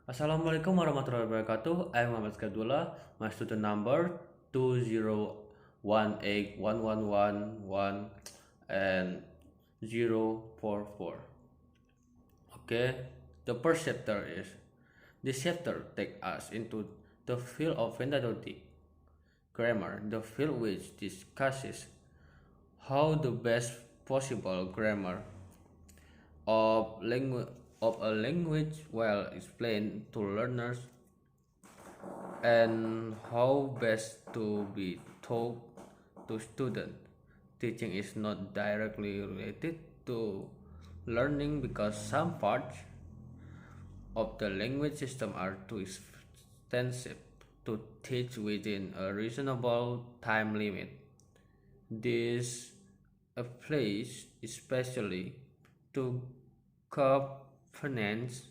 Assalamualaikum warahmatullahi wabarakatuh. I'm Muhammad Skadullah. My student number 20181111 and 044. Okay, the first chapter is this chapter takes us into the field of pedagogy, grammar, the field which discusses how the best possible grammar of a language well explained to learners and how best to be taught to students. Teaching is not directly related to learning because some parts of the language system are too extensive to teach within a reasonable time limit. This applies especially to governance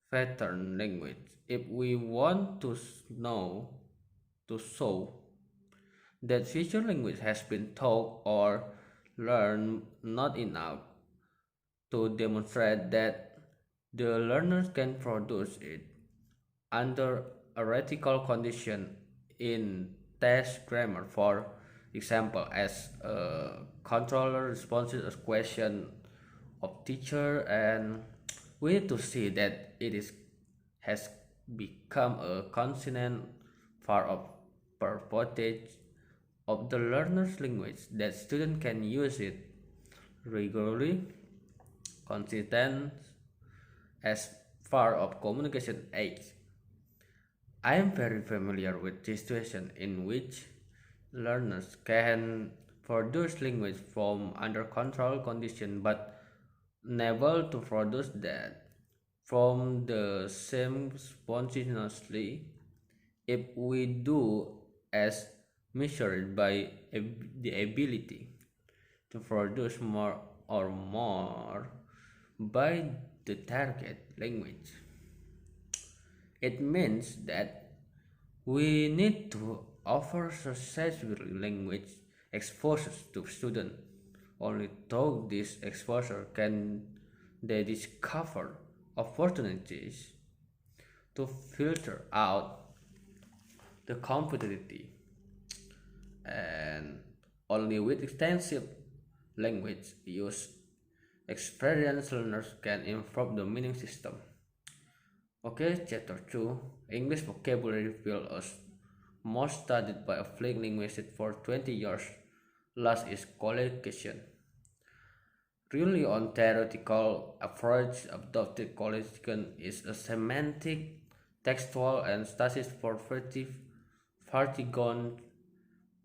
pattern language. If we want to know to show that future language has been taught or learned not enough to demonstrate that the learners can produce it under a radical condition in test grammar. For example, as a controller responses a question of teacher, and we need to see that it is has become a consonant part of purportage of the learner's language, that student can use it regularly, consistent as part of communication aids. I am very familiar with situations in which learners can produce language from under controlled condition but never to produce that from the same spontaneously. If we do as measured by the ability to produce more or more by the target language, it means that we need to offer successful language exposures to students. Only through this exposure can they discover opportunities to filter out the competitivity, and only with extensive language use experienced learners can improve the meaning system. Okay, chapter 2, English vocabulary field is most studied by a fluent linguist for 20 years. Last is collocation. Really on theoretical approach adopted collocation is a semantic, textual, and statistic Fartigon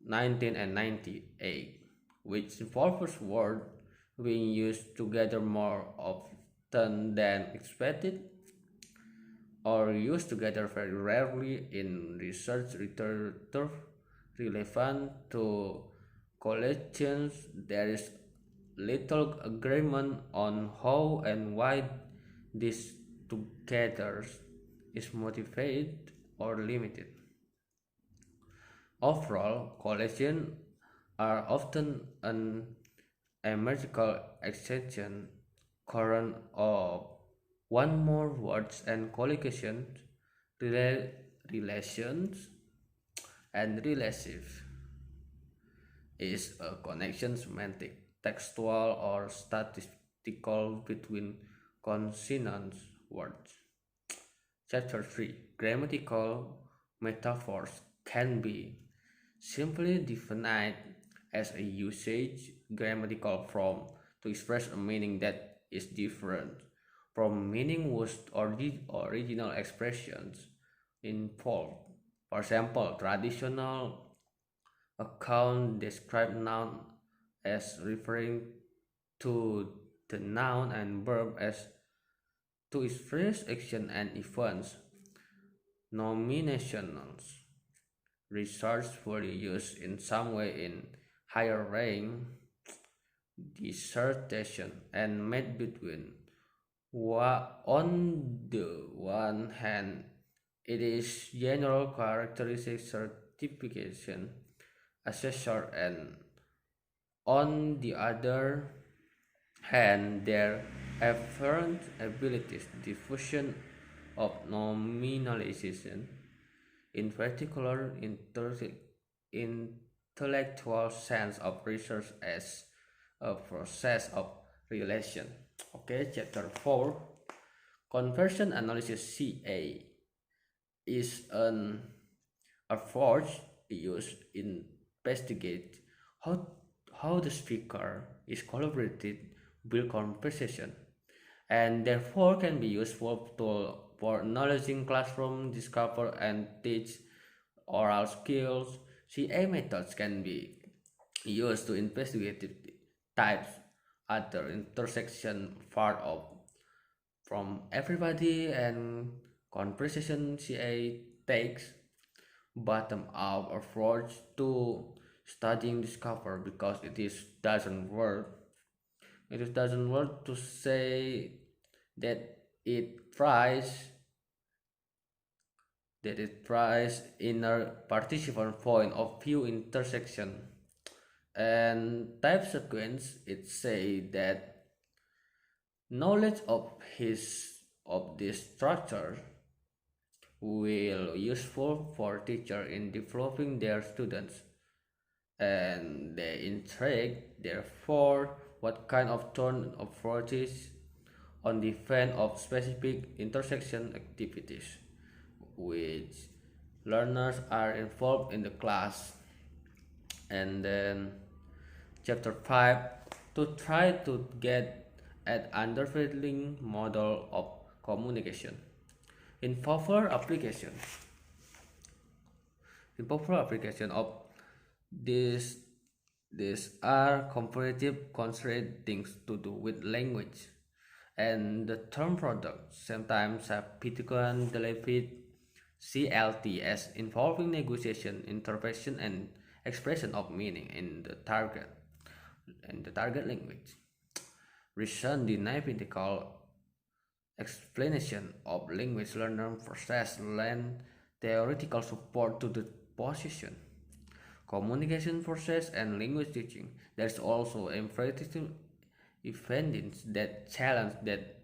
19 and 98, which involves words being used together more often than expected or used together very rarely in research literature relevant to collections. There is little agreement on how and why this together is motivated or limited. Overall, collections are often an emerical extension current of one more words, and collocation relations and relative is a connection semantic, textual, or statistical between consonant words. Chapter 3, grammatical metaphors can be simply defined as a usage grammatical form to express a meaning that is different from meaning used or the original expressions involved. For example, traditional account describe noun as referring to the noun and verb as to express action and events. Nominations resourcefully used in some way in higher rank dissertation and made between. On the one hand, it is general characteristic certification assessor, and on the other hand, their afferent abilities diffusion of nominalization, in particular intellectual sense of research as a process of relation. Okay, chapter 4, conversion analysis CA is an approach used in investigate how how the speaker is collaborated build conversation and therefore can be useful tool for analyzing classroom discover and teach oral skills. CA methods can be used to investigate the types at the intersection part of from everybody and conversation. CA takes bottom up approach to studying discover because it doesn't work to say that it tries inner participant point of view intersection and type sequence. It say that knowledge of this structure will useful for teacher in developing their students and they intrigue therefore what kind of turn approaches on the fan of specific intersection activities which learners are involved in the class. And then chapter 5, to try to get at understanding model of communication in popular application of this these are comparative constraint things to do with language and the term product sometimes have Pythagorean derivative CLT as involving negotiation, interpretation, and expression of meaning in the target language. Recent dynamical explanation of language learner process lend theoretical support to the position. Communication process and language teaching. There's also emphatic evidence that challenge that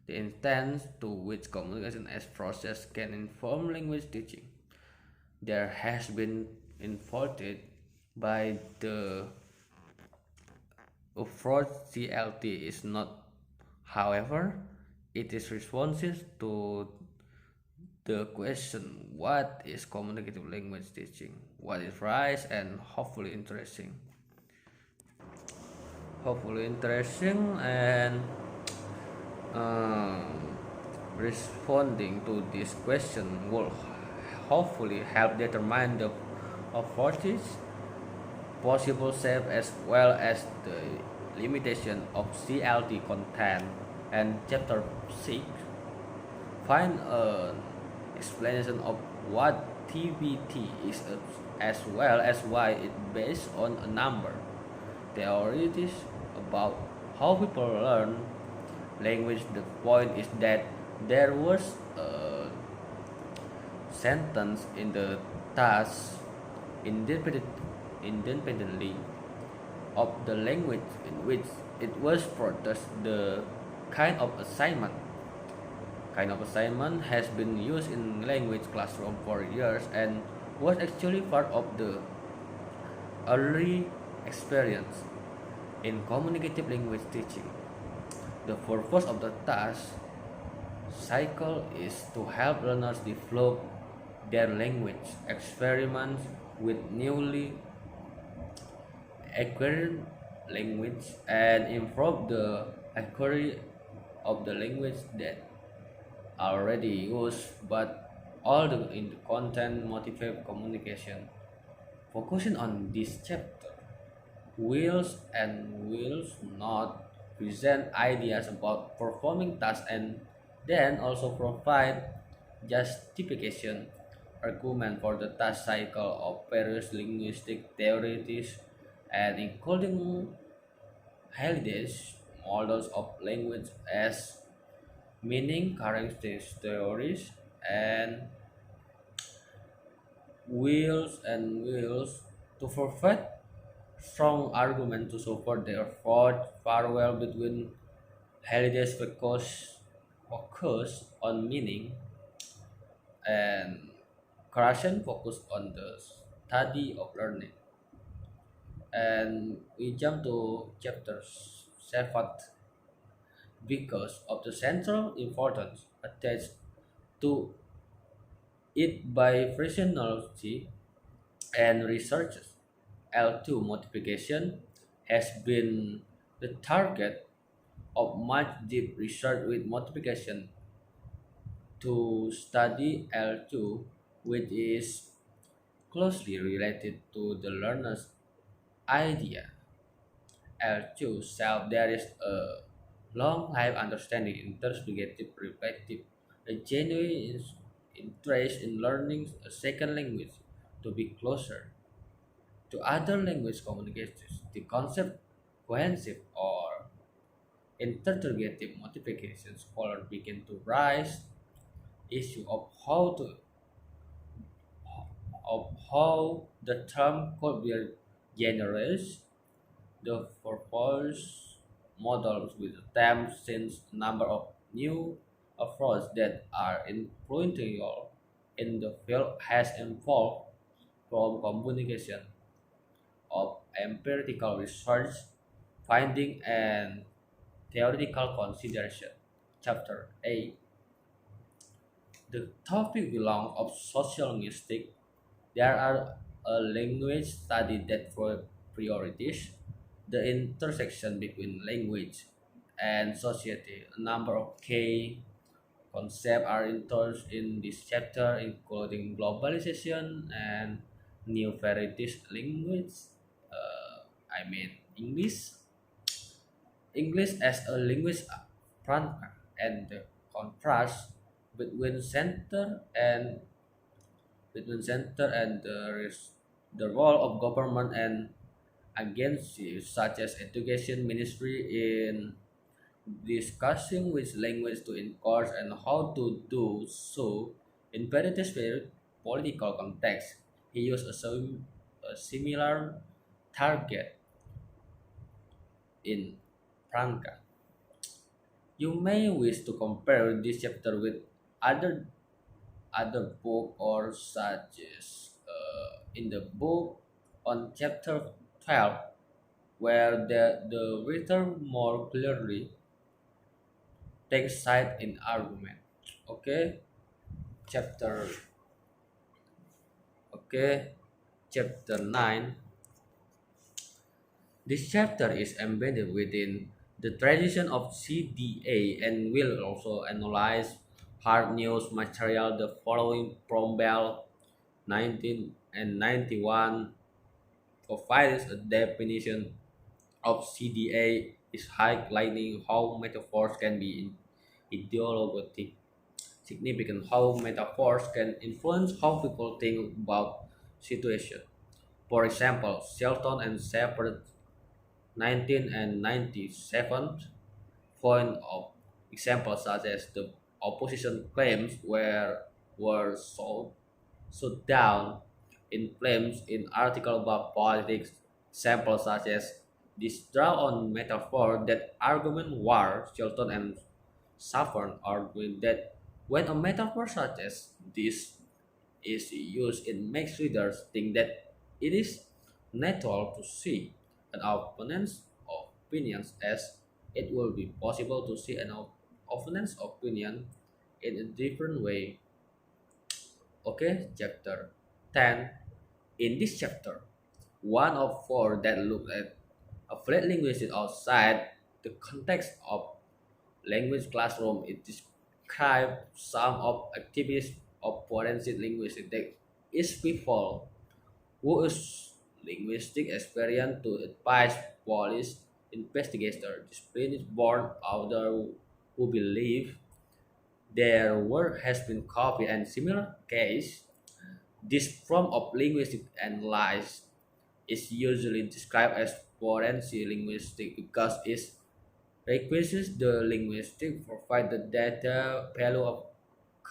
the intent to which communication as process can inform language teaching. There has been involved by the approach CLT is not, however, it is responsive to the question what is communicative language teaching, what is right and hopefully interesting and um, responding to this question will hopefully help determine the authorities possible shape as well as the limitation of CLT content. And chapter 6 find an explanation of what TBT is as well as why it based on a number theories about how people learn language. The point is that there was a sentence in the task independent, independently of the language in which it was produced. The kind of assignment has been used in language classroom for years and was actually part of the early experience in communicative language teaching. The purpose of the task cycle is to help learners develop their language, experiment with newly acquired language, and improve the accuracy of the language that already used, but all the in the content motivate communication. Focusing on this chapter, will not present ideas about performing tasks and then also provide justification argument for the task cycle of various linguistic theories and including Halliday's models of language as meaning characteristics theories and wills to provide strong argument to support their thought parallel between Halliday's focus on meaning and correction focus on the study of learning. And we jump to chapter 7 because of the central importance attached to it by phrenology and researchers. L2 multiplication has been the target of much deep research with multiplication to study L2, which is closely related to the learner's idea. L2 self there is a long life understanding, investigative, reflective, a genuine interest in learning a second language to be closer to other language communicators. The concept cohesive or interrogative multiplication scholars begin to raise issue of how the term could be generalized. The proposed models with them since a number of new approaches that are influential in the field has evolved from communication of empirical research finding and theoretical consideration. Chapter 8. The topic belongs of social linguistics. There are a language study that priorities the intersection between language and society. A number of key concepts are introduced in this chapter, including globalization and new varieties language. I mean English as a linguist front and the contrast between center and the role of government and agencies such as education ministry in discussing which language to encourage and how to do so in various political contexts. He used a similar target in Franca. You may wish to compare this chapter with other book or such as in the book on chapter 12 where the writer more clearly takes side in argument. Okay, chapter okay, chapter 9. This chapter is embedded within the tradition of CDA and will also analyze hard news material the following from Bell 1991 provides a definition of CDA is highlighting how metaphors can be ideological significant, how metaphors can influence how people think about situation. For example, Shelton and Shepard 1997 point of examples such as the opposition claims were so down in flames in article about politics. Samples such as this draw on metaphor that argument war, Shelton and Saffron arguing that when a metaphor such as this is used, it makes readers think that it is natural to see an opponent's opinions as it will be possible to see an opponent's opinion in a different way. Okay, chapter 10. In this chapter, one of four that look at a flat linguistics outside the context of language classroom, it describes some of activities of forensic linguistics that is people who use linguistic experience to advise police investigators, disciplined born author who believe their work has been copied and similar case. This form of linguistic analysis is usually described as forensic linguistics because it requires the linguistic provide the data value of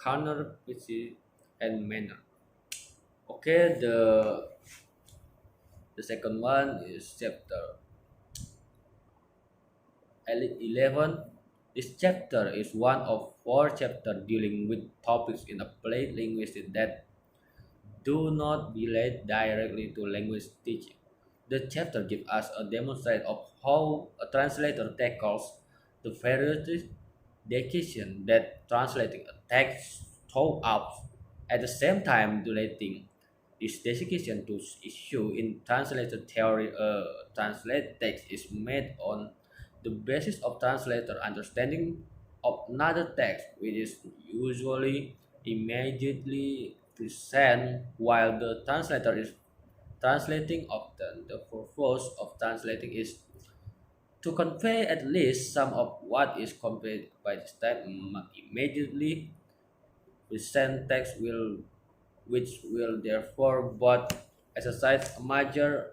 counterfeit and manner. Okay, the second one is chapter 11 This chapter is one of four chapters dealing with topics in applied linguistics that do not relate directly to language teaching. The chapter gives us a demonstration of how a translator tackles the various decisions that translating a text throw up, at the same time relating this decision to issue in translator theory. Translate text is made on the basis of translator understanding of another text, which is usually immediately present while the translator is translating. Often the purpose of translating is to convey at least some of what is conveyed by the step immediately present text will, which will therefore both exercise a major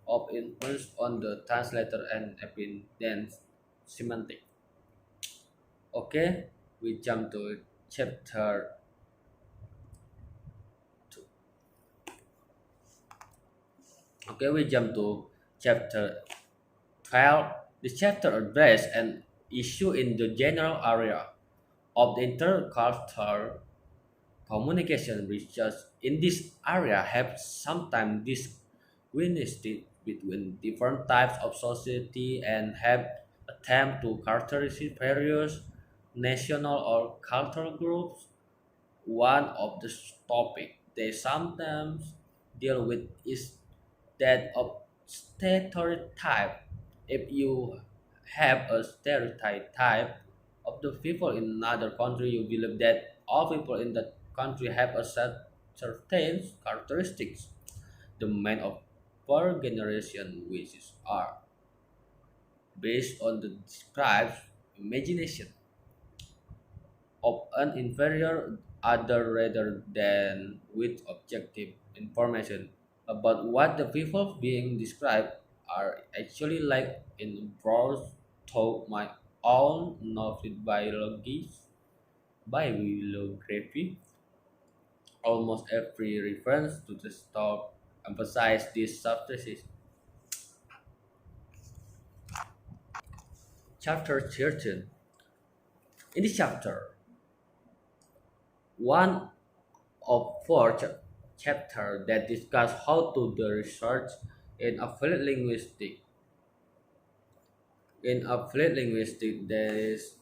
of influence on the translator and evidence semantic. Okay, we jump to chapter 2. Okay, we jump to chapter 12. This chapter addresses an issue in the general area of the intercultural communication research. In this area have sometimes distinguished between different types of society and have attempt to characterize various national or cultural groups. One of the topic they sometimes deal with is that of stereotype. If you have a stereotype of the people in another country, you believe that all people in that country have a certain characteristics. The men of per generation wishes are based on the described imagination of an inferior other rather than with objective information about what the people being described are actually like in broad through my own knowledge bibliography. Almost every reference to the story emphasize these substances. Chapter 13. In this chapter, one of four chapters that discuss how to do research in affiliate linguistics. In affiliate linguistics, there is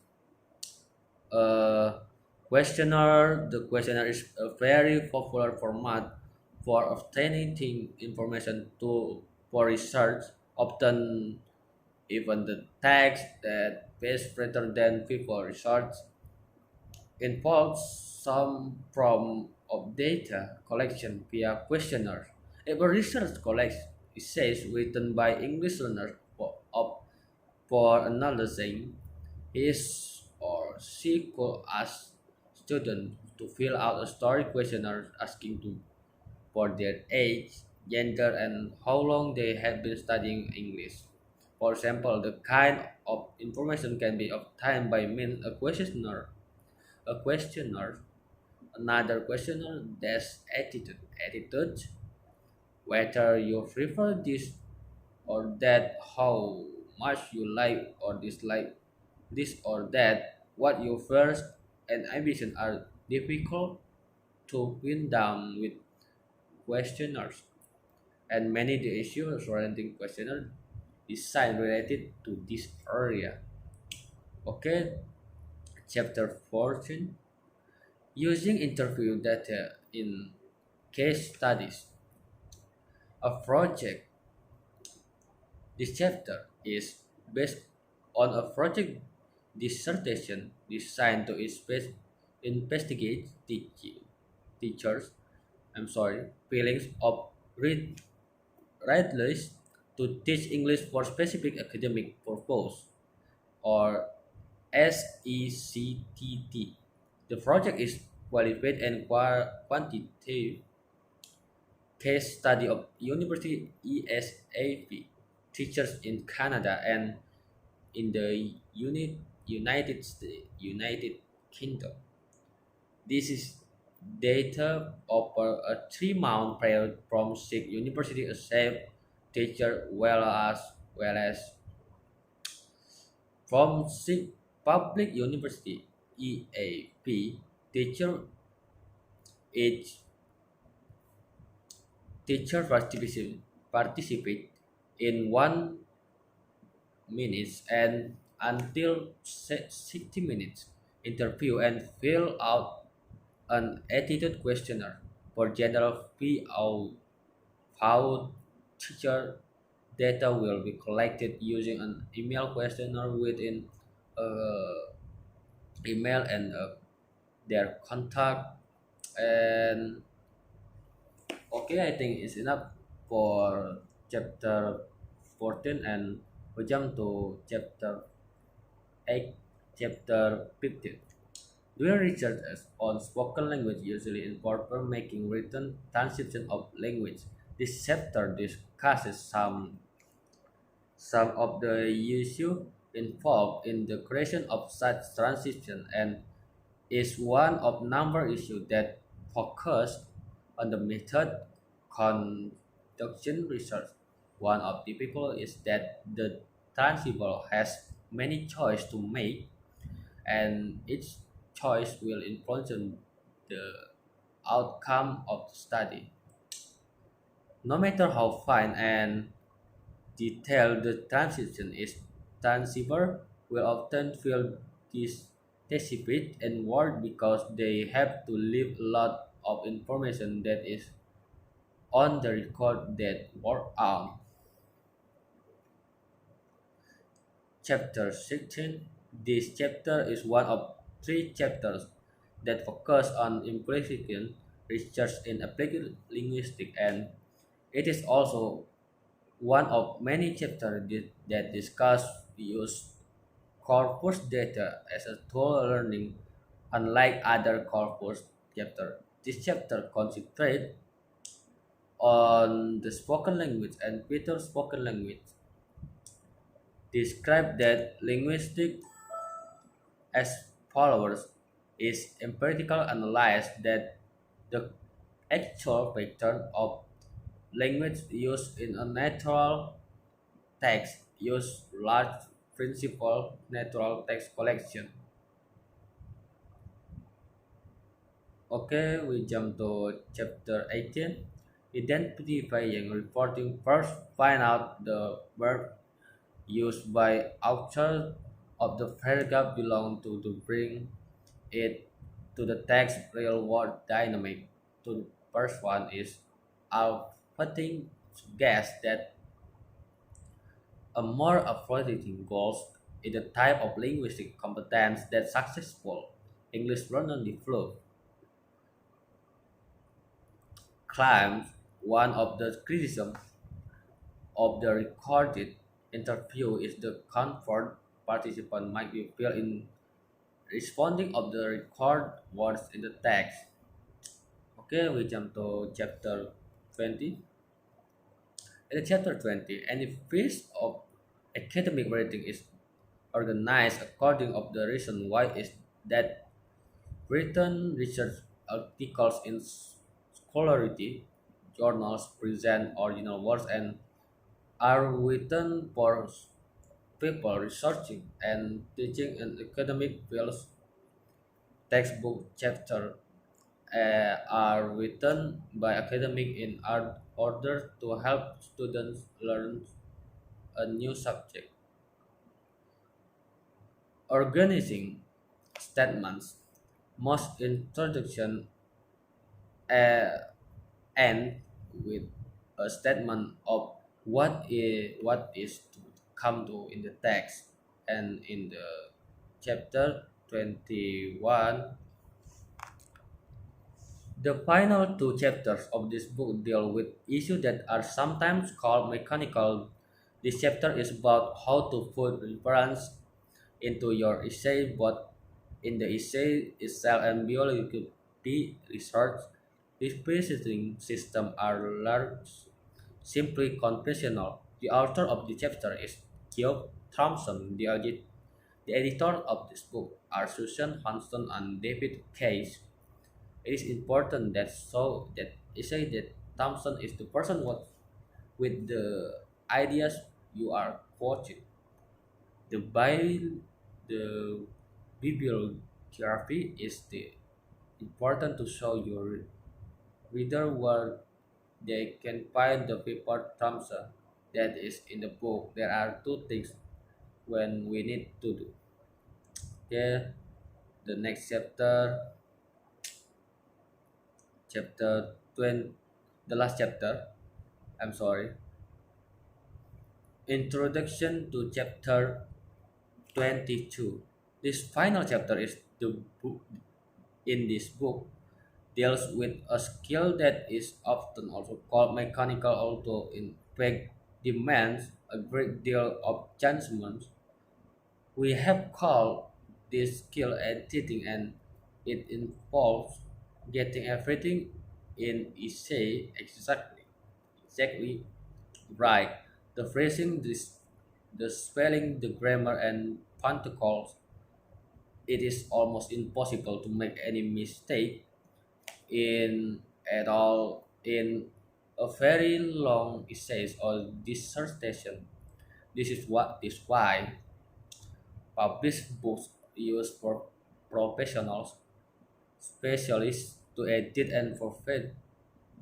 a questionnaire. The questionnaire is a very popular format for obtaining information to for research. Often, even the text that best rather than people research involves some form of data collection via questionnaire. If a research collects essays written by English learners for analyzing his or she could ask students to fill out a story questionnaire asking to for their age, gender, and how long they have been studying English. For example, the kind of information can be obtained by means a questionnaire, another questionnaire that's attitude, whether you prefer this or that, how much you like or dislike this or that, what your first and ambition are difficult to pin down with questionnaires, and many the issues surrounding questionnaire design related to this area. Okay, chapter 14. Using interview data in case studies. A project. This chapter is based on a project dissertation designed to investigate teachers. Feelings of readers to teach English for specific academic purpose, or SECTT. The project is qualified and quantitative case study of University ESAP teachers in Canada and in the United Kingdom. This is data over a 3-month period from six university accept teacher well as from six Public university EAP teacher each teacher participate in 1 minutes and until 60 minutes interview and fill out an attitude questionnaire for general PO. How teacher data will be collected using an email questionnaire within email and their contact. And okay, I think it's enough for chapter 14, and we jump to chapter 8, chapter 15. Doing research on spoken language usually involves making written transcription of language. This chapter discusses some of the issues involved in the creation of such transcription and is one of number issues that focus on the method conduction research. One of the people is that the transcriber has many choice to make, and each choice will influence the outcome of the study. No matter how fine and detailed the transition is, transceiver will often feel desperate and worried because they have to leave a lot of information that is on the record that work on. Chapter 16. This chapter is one of three chapters that focus on implication research in applied linguistics, and it is also one of many chapters that discuss use corpus data as a tool learning. Unlike other corpus chapter, this chapter concentrates on the spoken language and Peter's spoken language. Describe that linguistic as followers is empirical analysis that the actual pattern of language used in a natural text use large principal natural text collection. Okay, we jump to chapter 18. Identifying reporting first find out the verb used by author of the paragraph belong to bring it to the text real world dynamic. To the first one is alphabetic suggests that a more appropriate goals is the type of linguistic competence that successful English learners develop. Claims one of the criticisms of the recorded interview is the comfort participant might be feel in responding of the record words in the text. Okay, we jump to chapter 20. In chapter 20, any piece of academic writing is organized according of the reason why is that written research articles in scholarly journals present original works and are written for people researching and teaching in academic fields. Textbook chapter are written by academic in order to help students learn a new subject. Organizing statements. Most introduction uh, end with a statement of what is to come to in the text, and in the chapter 21. The final two chapters of this book deal with issues that are sometimes called mechanical. This chapter is about how to put reference into your essay, both in the essay itself and biological research. These preceding systems are large, simply conventional. The author of the chapter is Geoff Thompson. The editor of this book are Susan Houston and David Case. It is important that essay that Thompson is the person with the ideas you are quoting. The, bi- The bibliography is the important to show your reader where they can find the paper thumbs up that is in the book. There are two things when we need to do. Okay, the next chapter, chapter 20, the last chapter. I'm sorry. Introduction to chapter 22. This final chapter is the book in this book deals with a skill that is often also called mechanical, although in fact demands a great deal of judgment. We have called this skill editing, and it involves getting everything in essay exactly right. The phrasing, the spelling, the grammar, and protocols. It is almost impossible to make any mistake in at all in a very long essays or dissertation. This why published books used for professionals, specialists to edit and perfect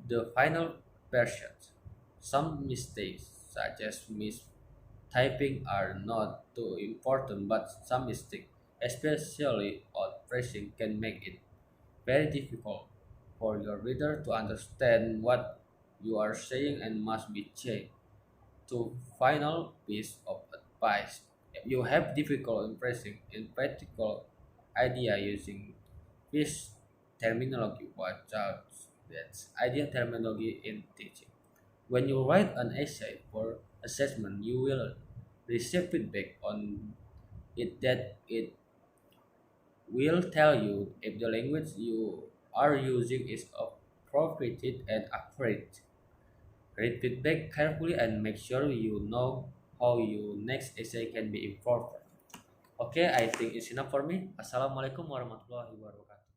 the final versions. Some mistakes, such as mistyping, are not too important, but some mistakes, especially on phrasing, can make it very difficult for your reader to understand what you are saying and must be changed to final piece of advice. If you have difficult impressing in practical idea using this terminology, watch out. That's ideal terminology in teaching. When you write an essay for assessment, you will receive feedback on it that it will tell you if the language you are using is appropriate and accurate. Read feedback carefully and make sure you know how your next essay can be improved. Okay, I think it's enough for me. Assalamualaikum warahmatullahi wabarakatuh.